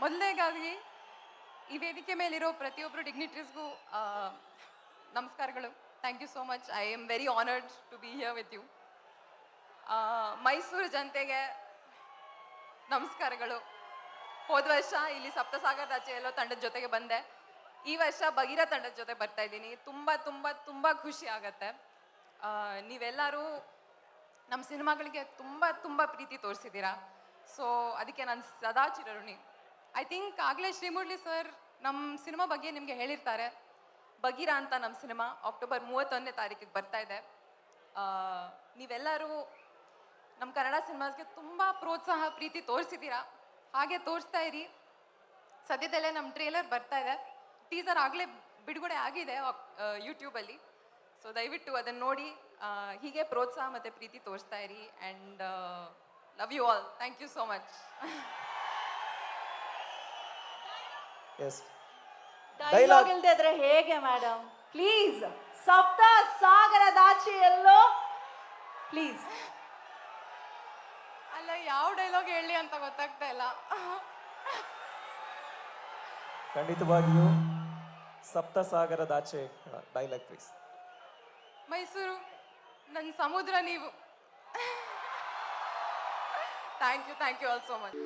ಮೊದಲನೇಗಾಗಿ ಈ ವೇದಿಕೆ ಮೇಲಿರೋ ಪ್ರತಿಯೊಬ್ಬರು ಡಿಗ್ನಿಟರೀಸ್ಗೂ ನಮಸ್ಕಾರಗಳು. Thank you so much. I am very honoured to be here with you. Mysuru ಜನತೆಗೆ ನಮಸ್ಕಾರಗಳು. ಹೋದ ವರ್ಷ ಇಲ್ಲಿ ಸಪ್ತಸಾಗರದಾಚೆ ಎಲ್ಲೋ ತಂಡದ ಜೊತೆಗೆ ಬಂದೆ. ಈ ವರ್ಷ ಬಗೀರ ತಂಡದ ಜೊತೆ ಬರ್ತಾ ಇದ್ದೀನಿ. ತುಂಬ ತುಂಬ ತುಂಬ ಖುಷಿ ಆಗತ್ತೆ. ನೀವೆಲ್ಲರೂ ನಮ್ಮ ಸಿನಿಮಾಗಳಿಗೆ ತುಂಬ ತುಂಬ ಪ್ರೀತಿ ತೋರಿಸಿದ್ದೀರಾ. ಸೊ ಅದಕ್ಕೆ ನಾನು ಸದಾ ಚಿರಋಣಿ. ಐ ಥಿಂಕ್ ಆಗಲೇ ಶ್ರೀಮುರಳಿ ಸರ್ ನಮ್ಮ ಸಿನಿಮಾ ಬಗ್ಗೆ ನಿಮಗೆ ಹೇಳಿರ್ತಾರೆ. ಬಗೀರ ಅಂತ ನಮ್ಮ ಸಿನಿಮಾ ಅಕ್ಟೋಬರ್ 31ನೇ ತಾರೀಕಿಗೆ ಬರ್ತಾ ಇದೆ. ನೀವೆಲ್ಲರೂ ನಮ್ಮ ಕನ್ನಡ ಸಿನಿಮಾಸ್ಗೆ ತುಂಬ ಪ್ರೋತ್ಸಾಹ ಪ್ರೀತಿ ತೋರಿಸಿದ್ದೀರಾ. ಹಾಗೆ ತೋರಿಸ್ತಾ ಇರಿ. ಸದ್ಯದಲ್ಲೇ ನಮ್ಮ ಟ್ರೇಲರ್ ಬರ್ತಾ ಇದೆ. ಟೀಸರ್ ಆಗಲೇ ಬಿಡುಗಡೆ ಆಗಿದೆ ಯೂಟ್ಯೂಬಲ್ಲಿ. ಸೊ ದಯವಿಟ್ಟು ಅದನ್ನು ನೋಡಿ ಹೀಗೆ ಪ್ರೋತ್ಸಾಹ ಮತ್ತು ಪ್ರೀತಿ ತೋರಿಸ್ತಾ ಇರಿ. And love you all. Thank you so much. Dialogue ಇಲ್ದೇ ಇದ್ರೆ ಹೇಗೆ ಮೇಡಮ್? ಪ್ಲೀಸ್, ಸಪ್ತ ಸಾಗರದಾಚೆ ಎಲ್ಲೋ ಪ್ಲೀಸ್. ಅಲ್ಲ, ಯಾವ ಡೈಲಾಗ್ ಹೇಳಿ ಅಂತ ಗೊತ್ತಾಗ್ತಾ ಇಲ್ಲ. ಖಂಡಿತವಾಗಿಯೂ ಸಪ್ತಸಾಗರದಾಚೆ ಡೈಲಾಗ್ ಪ್ಲೀಸ್. ಮೈಸೂರು ನನ್ನ ಸಮುದ್ರ ನೀವು. Thank you all so much.